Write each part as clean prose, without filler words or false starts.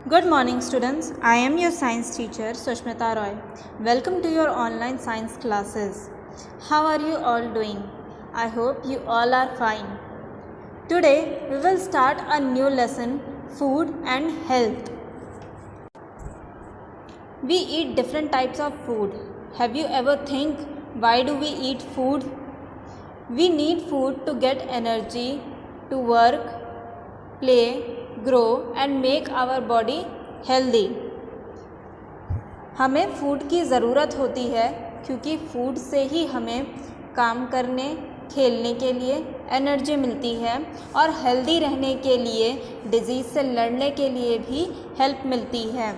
Good morning students, I am your science teacher Sushmita Roy. Welcome to your online science classes. How are you all doing? I hope you all are fine. Today we will start a new lesson, food and health. We eat different types of food. Have you ever think why do we eat food? We need food to get energy, to work, play, grow and make our body healthy. हमें food की ज़रूरत होती है क्योंकि food से ही हमें काम करने, खेलने के लिए एनर्जी मिलती है और हेल्दी रहने के लिए, डिजीज़ से लड़ने के लिए भी हेल्प मिलती है।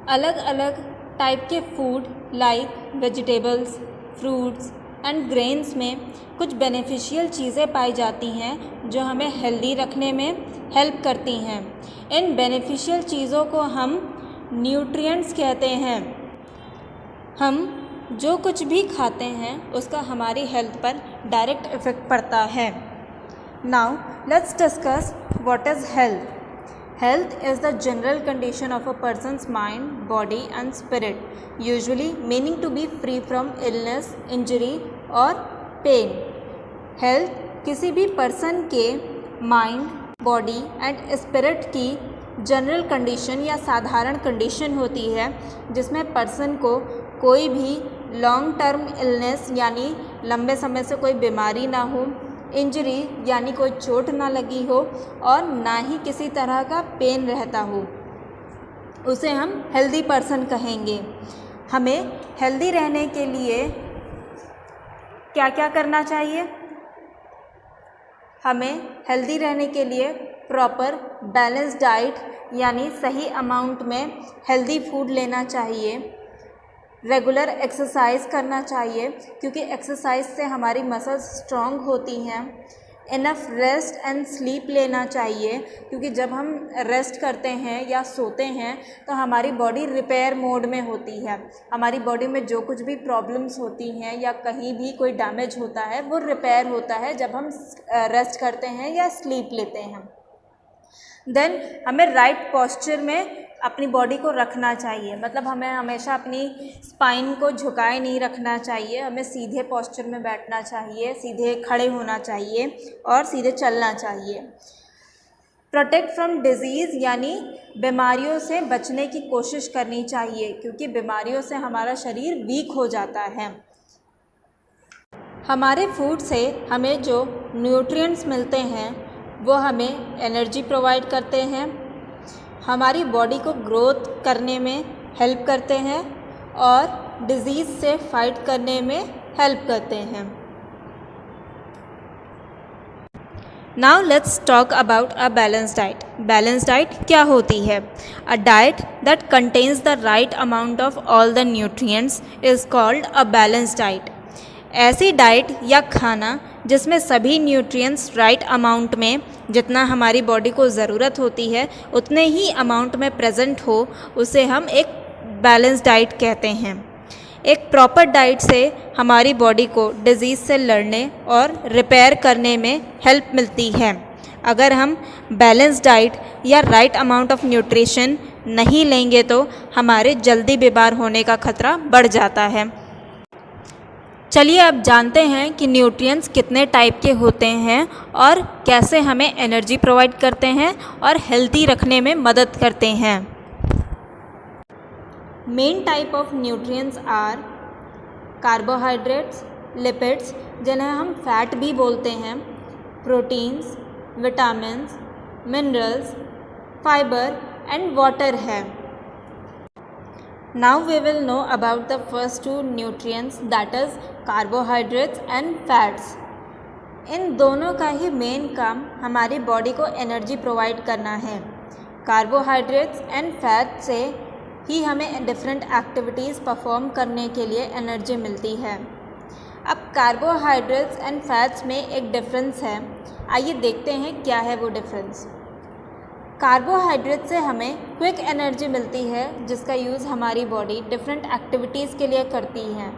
अलग अलग टाइप के food like vegetables, fruits and grains में कुछ बेनिफिशियल चीज़ें पाई जाती हैं जो हमें हेल्दी रखने में हेल्प करती हैं। इन बेनिफिशियल चीज़ों को हम न्यूट्रिएंट्स कहते हैं। हम जो कुछ भी खाते हैं उसका हमारी हेल्थ पर डायरेक्ट इफ़ेक्ट पड़ता है। Now let's discuss what is health. Health is the general condition of a person's mind, body and spirit, usually meaning to be free from illness, injury or pain. Health किसी भी person के mind, body and spirit की general condition या साधारण condition होती है जिसमें person को कोई भी लॉन्ग टर्म इलनेस यानी लंबे समय से कोई बीमारी ना हो, इंजरी यानी कोई चोट ना लगी हो और ना ही किसी तरह का पेन रहता हो, उसे हम हेल्दी पर्सन कहेंगे। हमें हेल्दी रहने के लिए क्या क्या करना चाहिए? हमें हेल्दी रहने के लिए प्रॉपर बैलेंस डाइट यानी सही अमाउंट में हेल्दी फूड लेना चाहिए। रेगुलर एक्सरसाइज करना चाहिए क्योंकि एक्सरसाइज से हमारी मसल्स स्ट्रॉन्ग होती हैं। इनफ रेस्ट एंड स्लीप लेना चाहिए क्योंकि जब हम रेस्ट करते हैं या सोते हैं तो हमारी बॉडी रिपेयर मोड में होती है। हमारी बॉडी में जो कुछ भी प्रॉब्लम्स होती हैं या कहीं भी कोई डैमेज होता है वो रिपेयर होता है जब हम रेस्ट करते हैं या स्लीप लेते हैं। देन हमें राइट पोस्चर में अपनी बॉडी को रखना चाहिए, मतलब हमें हमेशा अपनी स्पाइन को झुकाए नहीं रखना चाहिए। हमें सीधे पोस्चर में बैठना चाहिए, सीधे खड़े होना चाहिए और सीधे चलना चाहिए। प्रोटेक्ट फ्रॉम डिजीज़ यानी बीमारियों से बचने की कोशिश करनी चाहिए क्योंकि बीमारियों से हमारा शरीर वीक हो जाता है। हमारे फूड से हमें जो न्यूट्रिएंट्स मिलते हैं वो हमें एनर्जी प्रोवाइड करते हैं, हमारी बॉडी को ग्रोथ करने में हेल्प करते हैं और डिज़ीज़ से फाइट करने में हेल्प करते हैं। Now let's talk about a balance diet. Balance diet क्या होती है? A diet that contains the right amount of all the nutrients is called a balance diet. ऐसी डाइट या खाना जिसमें सभी न्यूट्रिएंट्स राइट अमाउंट में, जितना हमारी बॉडी को ज़रूरत होती है उतने ही अमाउंट में प्रेजेंट हो, उसे हम एक बैलेंस डाइट कहते हैं। एक प्रॉपर डाइट से हमारी बॉडी को डिजीज़ से लड़ने और रिपेयर करने में हेल्प मिलती है। अगर हम बैलेंस डाइट या राइट अमाउंट ऑफ न्यूट्रिशन नहीं लेंगे तो हमारे जल्दी बीमार होने का खतरा बढ़ जाता है। चलिए अब जानते हैं कि न्यूट्रिएंट्स कितने टाइप के होते हैं और कैसे हमें एनर्जी प्रोवाइड करते हैं और हेल्दी रखने में मदद करते हैं। Main type of nutrients are carbohydrates, lipids जिन्हें हम फैट भी बोलते हैं, proteins, vitamins, minerals, fibre and water है। Now we will know about the first two nutrients, that is carbohydrates and fats. इन दोनों का ही मेन काम हमारी बॉडी को एनर्जी प्रोवाइड करना है। कार्बोहाइड्रेट्स एंड फैट से ही हमें डिफरेंट एक्टिविटीज़ परफॉर्म करने के लिए एनर्जी मिलती है। अब कार्बोहाइड्रेट्स एंड फैट्स में एक डिफरेंस है, आइए देखते हैं क्या है वो डिफरेंस। कार्बोहाइड्रेट से हमें क्विक एनर्जी मिलती है जिसका यूज़ हमारी बॉडी डिफरेंट एक्टिविटीज़ के लिए करती है।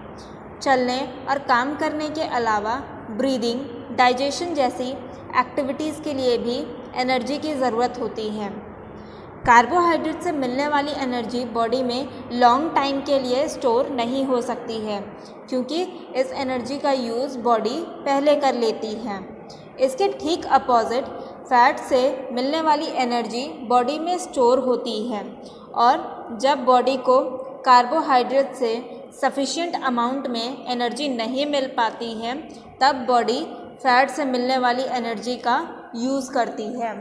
चलने और काम करने के अलावा ब्रीदिंग, डाइजेशन जैसी एक्टिविटीज़ के लिए भी एनर्जी की ज़रूरत होती है। कार्बोहाइड्रेट से मिलने वाली एनर्जी बॉडी में लॉन्ग टाइम के लिए स्टोर नहीं हो सकती है, क्योंकि इस एनर्जी का यूज़ बॉडी पहले कर लेती है। इसके ठीक अपोजिट फैट से मिलने वाली एनर्जी बॉडी में स्टोर होती है, और जब बॉडी को कार्बोहाइड्रेट से सफिशिएंट अमाउंट में एनर्जी नहीं मिल पाती है, तब बॉडी फैट से मिलने वाली एनर्जी का यूज़ करती है।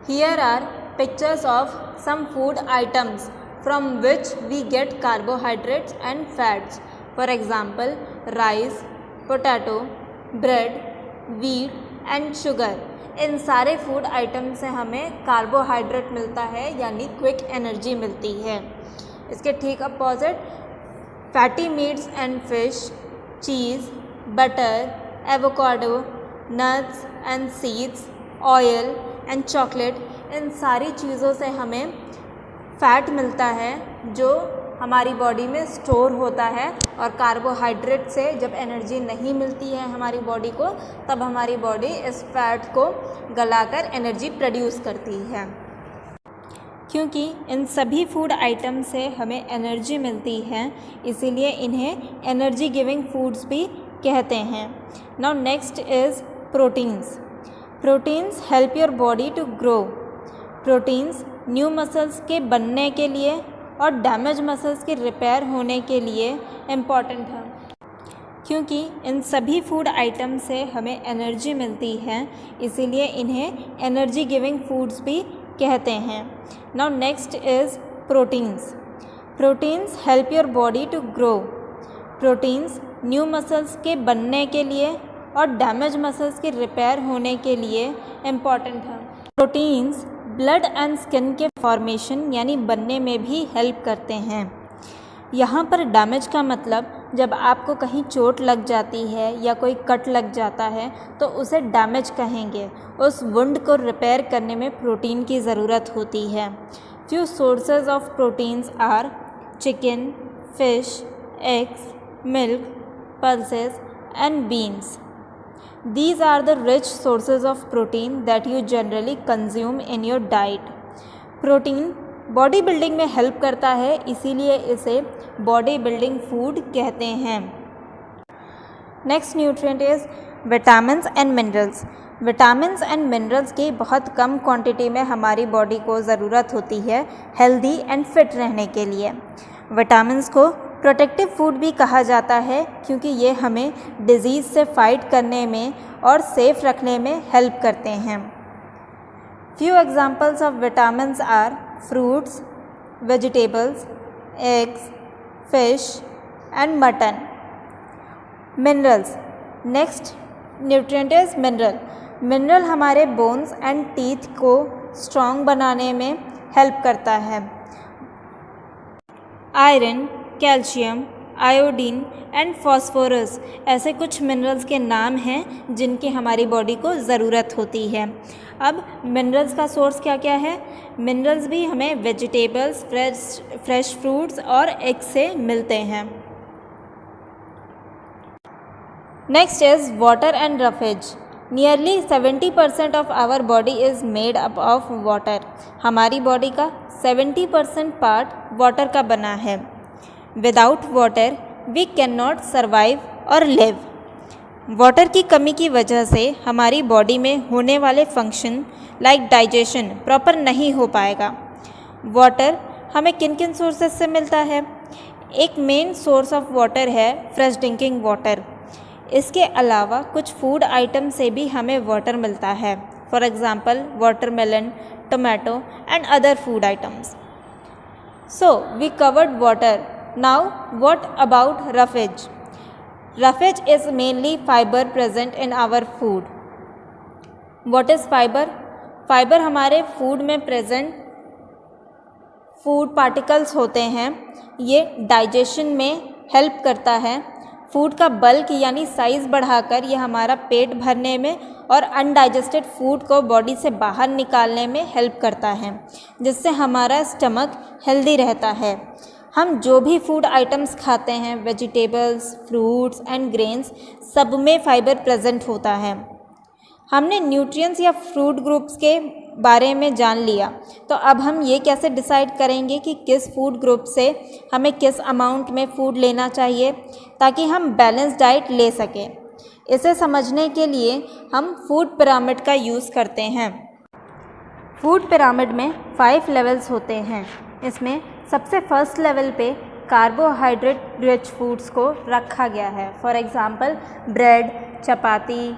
Here are pictures of some food items from which we get carbohydrates and fats. For example, rice, potato, bread, wheat and sugar. इन सारे फूड आइटम से हमें कार्बोहाइड्रेट मिलता है, यानी क्विक एनर्जी मिलती है। इसके ठीक opposite fatty meats and fish, cheese, butter, avocado, nuts and seeds, oil and chocolate, इन सारी चीज़ों से हमें फ़ैट मिलता है जो हमारी बॉडी में स्टोर होता है। और कार्बोहाइड्रेट से जब एनर्जी नहीं मिलती है हमारी बॉडी को, तब हमारी बॉडी इस फैट को गलाकर एनर्जी प्रोड्यूस करती है। क्योंकि इन सभी फूड आइटम से हमें एनर्जी मिलती है, इसीलिए इन्हें एनर्जी गिविंग फूड्स भी कहते हैं। Now next is proteins. Proteins help your body to grow. Proteins new muscles के बनने के लिए और डैमेज मसल्स के रिपेयर होने के लिए इम्पॉर्टेंट है। क्योंकि इन सभी फूड आइटम से हमें एनर्जी मिलती है, इसीलिए इन्हें एनर्जी गिविंग फूड्स भी कहते हैं। Now next is proteins. Proteins help your body to grow. Proteins new muscles के बनने के लिए और डैमेज मसल्स के रिपेयर होने के लिए इम्पॉर्टेंट है। प्रोटीन्स ब्लड एंड स्किन के फॉर्मेशन यानी बनने में भी हेल्प करते हैं। यहाँ पर डैमेज का मतलब जब आपको कहीं चोट लग जाती है या कोई कट लग जाता है तो उसे डैमेज कहेंगे। उस वुंड को रिपेयर करने में प्रोटीन की ज़रूरत होती है। Few sources of proteins are chicken, fish, eggs, milk, pulses and beans. These are the rich sources of protein that you generally consume in your diet. Protein body building में help करता है, इसीलिए इसे body building food कहते हैं। Next nutrient is vitamins and minerals. Vitamins and minerals की बहुत कम quantity में हमारी बॉडी को ज़रूरत होती है हेल्दी एंड फिट रहने के लिए। विटामिन्स को प्रोटेक्टिव फूड भी कहा जाता है, क्योंकि ये हमें डिजीज़ से फाइट करने में और सेफ रखने में हेल्प करते हैं। Few examples of vitamins are fruits, vegetables, eggs, fish and mutton. Minerals. Next nutrient is mineral. Mineral हमारे बोन्स एंड टीथ को स्ट्रॉन्ग बनाने में हेल्प करता है। Iron, calcium, iodine and phosphorus ऐसे कुछ मिनरल्स के नाम हैं जिनकी हमारी बॉडी को ज़रूरत होती है। अब मिनरल्स का सोर्स क्या क्या है? मिनरल्स भी हमें वेजिटेबल्स, फ्रेश फ्रूट्स और एग से मिलते हैं। Next is water and roughage. Nearly 70% of our body is made up of water. हमारी बॉडी का 70% पार्ट वाटर का बना है। Without water we can not survive और लिव। वाटर की कमी की वजह से हमारी बॉडी में होने वाले फंक्शन लाइक डाइजेशन प्रॉपर नहीं हो पाएगा। वाटर हमें किन किन सोर्सेज से मिलता है? एक मेन सोर्स ऑफ वाटर है फ्रेश ड्रिंकिंग वाटर। इसके अलावा कुछ फूड आइटम से भी हमें वाटर मिलता है। For example watermelon, tomato and other food items. So we covered water. Now what about roughage? Roughage is mainly fiber present in our food. What is fiber? Fiber हमारे food में present food particles होते हैं। ये digestion में help करता है। Food का bulk यानी साइज़ बढ़ाकर ये हमारा पेट भरने में और अनडाइजेस्टेड फूड को बॉडी से बाहर निकालने में हेल्प करता है, जिससे हमारा स्टमक हेल्दी रहता है। हम जो भी फूड आइटम्स खाते हैं, वेजिटेबल्स, फ्रूट्स एंड ग्रेन्स, सब में फाइबर प्रेजेंट होता है। हमने न्यूट्रिएंट्स या फ्रूट ग्रुप्स के बारे में जान लिया, तो अब हम ये कैसे डिसाइड करेंगे कि किस फूड ग्रुप से हमें किस अमाउंट में फूड लेना चाहिए ताकि हम बैलेंस डाइट ले सकें। इसे समझने के लिए हम फूड पिरामिड का यूज़ करते हैं। फूड पिरामिड में 5 लेवल्स होते हैं। इसमें सबसे फर्स्ट लेवल पे कार्बोहाइड्रेट रिच फूड्स को रखा गया है। For example bread, chapati,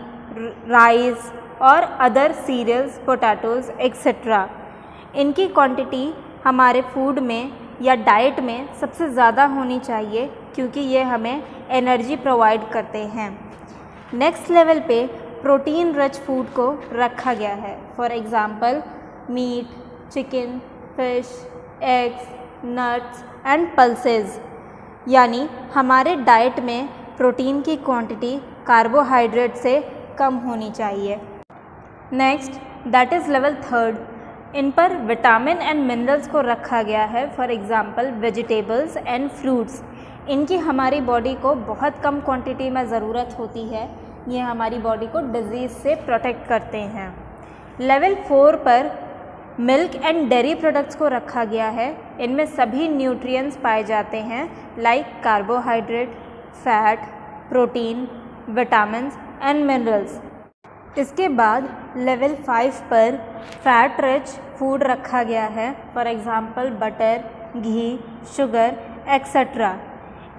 rice और अदर सीरियल्स, पोटैटोज़ एक्सेट्रा। इनकी क्वांटिटी हमारे फूड में या डाइट में सबसे ज़्यादा होनी चाहिए क्योंकि ये हमें एनर्जी प्रोवाइड करते हैं। नेक्स्ट लेवल पे प्रोटीन रिच फूड को रखा गया है। For example meat, chicken, fish, eggs, nuts and pulses. यानी हमारे डाइट में प्रोटीन की क्वांटिटी कार्बोहाइड्रेट से कम होनी चाहिए। Next that is level 3। इन पर विटामिन एंड मिनरल्स को रखा गया है। For example vegetables and fruits. इनकी हमारी बॉडी को बहुत कम क्वांटिटी में ज़रूरत होती है। ये हमारी बॉडी को डिजीज़ से प्रोटेक्ट करते हैं। लेवल 4 पर मिल्क एंड डेयरी प्रोडक्ट्स को रखा गया है। इनमें सभी न्यूट्रिएंट्स पाए जाते हैं like carbohydrate, fat, protein, vitamins and minerals. इसके बाद लेवल 5 पर फैट रिच फूड रखा गया है। For example butter, ghee, sugar etcetera.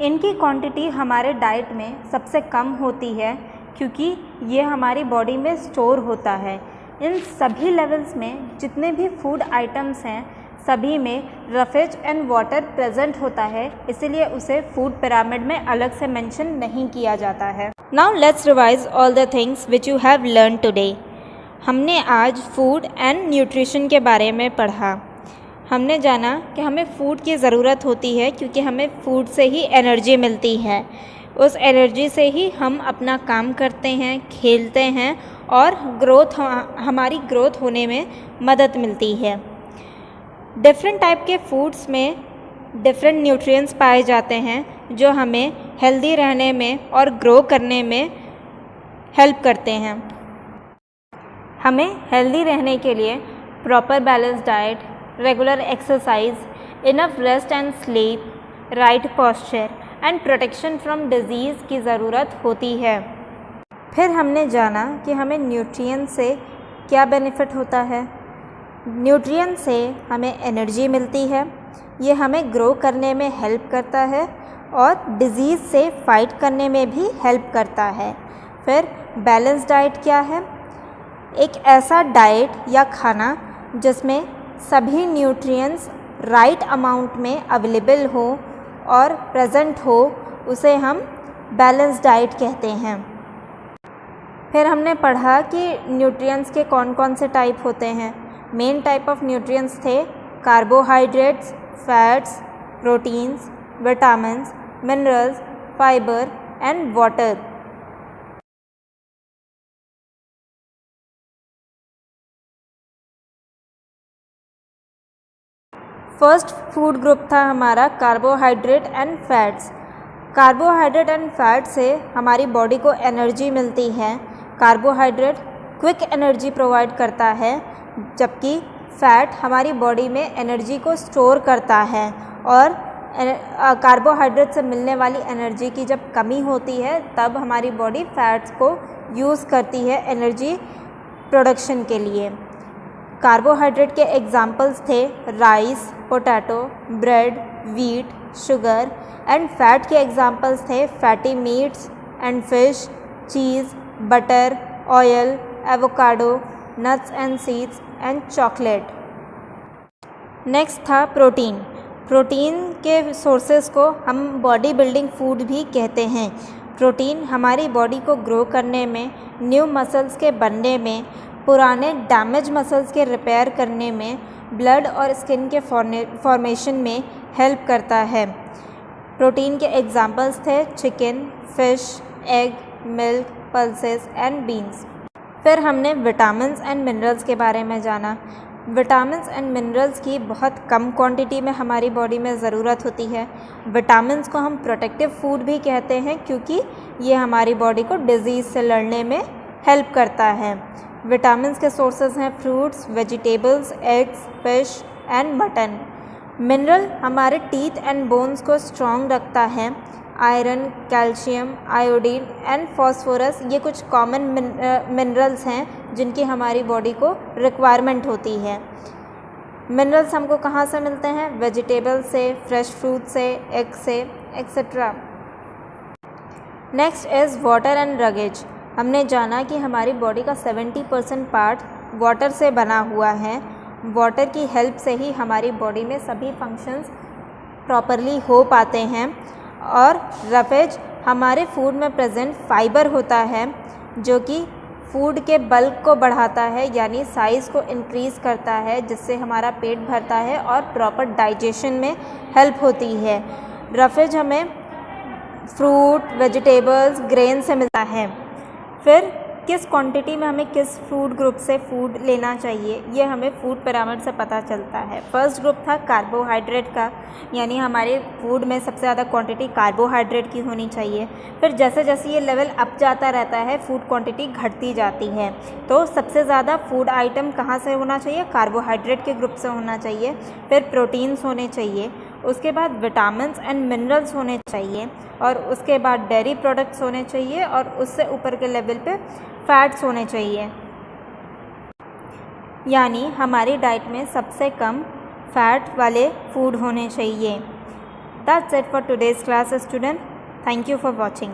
इनकी क्वांटिटी हमारे डाइट में सबसे कम होती है क्योंकि ये हमारी बॉडी में स्टोर होता है। इन सभी लेवल्स में जितने भी फूड आइटम्स हैं सभी में रफेज एंड वाटर प्रेजेंट होता है, इसीलिए उसे फूड पिरामिड में अलग से मेंशन नहीं किया जाता है। Now let's revise all the things which you have learn today. हमने आज फूड एंड न्यूट्रिशन के बारे में पढ़ा। हमने जाना कि हमें फूड की ज़रूरत होती है क्योंकि हमें फूड से ही एनर्जी मिलती है। उस एनर्जी से ही हम अपना काम करते हैं, खेलते हैं और हमारी ग्रोथ होने में मदद मिलती है। डिफरेंट टाइप के फूड्स में डिफरेंट न्यूट्रिएंट्स पाए जाते हैं जो हमें हेल्दी रहने में और ग्रो करने में हेल्प करते हैं। हमें हेल्दी रहने के लिए proper balance diet, regular exercise, enough rest and sleep, right posture and protection from disease की ज़रूरत होती है। फिर हमने जाना कि हमें न्यूट्रिएंट से क्या बेनिफिट होता है। न्यूट्रिएंट से हमें एनर्जी मिलती है, ये हमें ग्रो करने में हेल्प करता है और डिज़ीज़ से फाइट करने में भी हेल्प करता है। फिर बैलेंस डाइट क्या है? एक ऐसा डाइट या खाना जिसमें सभी न्यूट्रिएंट्स राइट अमाउंट में अवेलेबल हो और प्रेजेंट हो, उसे हम बैलेंस डाइट कहते हैं। फिर हमने पढ़ा कि न्यूट्रिएंट्स के कौन कौन से टाइप होते हैं। मेन टाइप ऑफ न्यूट्रिएंट्स थे carbohydrates, fats, proteins, vitamins, minerals, fibre and water. First food group था हमारा carbohydrate and fats. Carbohydrate and fat से हमारी बॉडी को एनर्जी मिलती है। कार्बोहाइड्रेट क्विक एनर्जी प्रोवाइड करता है जबकि फैट हमारी बॉडी में एनर्जी को स्टोर करता है और कार्बोहाइड्रेट से मिलने वाली एनर्जी की जब कमी होती है तब हमारी बॉडी फैट्स को यूज़ करती है एनर्जी प्रोडक्शन के लिए। कार्बोहाइड्रेट के एग्जाम्पल्स थे rice, potato, bread, wheat, sugar and fat के एग्जाम्पल्स थे fatty meats and fish, cheese, butter, oil, avocado, nuts and seeds and chocolate. Next था प्रोटीन। प्रोटीन के सोर्सेस को हम बॉडी बिल्डिंग फूड भी कहते हैं। प्रोटीन हमारी बॉडी को ग्रो करने में, न्यू मसल्स के बनने में, पुराने डैमेज मसल्स के रिपेयर करने में, ब्लड और स्किन के फॉर्मेशन में हेल्प करता है। प्रोटीन के एग्जाम्पल्स थे chicken, fish, egg, milk, pulses and beans. फिर हमने विटामिन्स एंड मिनरल्स के बारे में जाना। विटामिन्स एंड मिनरल्स की बहुत कम क्वांटिटी में हमारी बॉडी में ज़रूरत होती है। विटामिन्स को हम प्रोटेक्टिव फूड भी कहते हैं क्योंकि ये हमारी बॉडी को डिजीज़ से लड़ने में हेल्प करता है। विटामिन्स के सोर्सेज हैं fruits, vegetables, eggs, fish and mutton. Mineral हमारे टीथ एंड बोन्स को स्ट्रॉन्ग रखता है। Iron, calcium, iodine and phosphorus ये कुछ कॉमन मिनरल्स हैं जिनकी हमारी बॉडी को रिक्वायरमेंट होती है। मिनरल्स हमको कहाँ से मिलते हैं? वेजिटेबल से, फ्रेश फ्रूट से, एग से, etcetera. Next is water and roughage. हमने जाना कि हमारी बॉडी का 70% पार्ट वाटर से बना हुआ है। वाटर की हेल्प से ही हमारी बॉडी में सभी फंक्शंस प्रॉपरली हो पाते हैं। और रफेज हमारे फूड में प्रेजेंट फाइबर होता है जो कि फूड के बल्क को बढ़ाता है, यानी साइज़ को इंक्रीज़ करता है, जिससे हमारा पेट भरता है और प्रॉपर डाइजेशन में हेल्प होती है। रफेज हमें फ्रूट, वेजिटेबल्स, ग्रेन से मिलता है। फिर किस क्वांटिटी में हमें किस फूड ग्रुप से फूड लेना चाहिए, ये हमें फूड पिरामिड से पता चलता है। फर्स्ट ग्रुप था कार्बोहाइड्रेट का, यानी हमारे फूड में सबसे ज़्यादा क्वांटिटी कार्बोहाइड्रेट की होनी चाहिए। फिर जैसे जैसे ये लेवल अप जाता रहता है फूड क्वांटिटी घटती जाती है। तो सबसे ज़्यादा फूड आइटम कहाँ से होना चाहिए? कार्बोहाइड्रेट के ग्रुप से होना चाहिए। फिर प्रोटीन्स होने चाहिए, उसके बाद विटामिन्स एंड मिनरल्स होने चाहिए, और उसके बाद डेयरी प्रोडक्ट्स होने चाहिए, और उससे ऊपर के लेवल पे फैट्स होने चाहिए। यानी हमारी डाइट में सबसे कम फैट वाले फूड होने चाहिए। That's it for today's class student. Thank you for watching.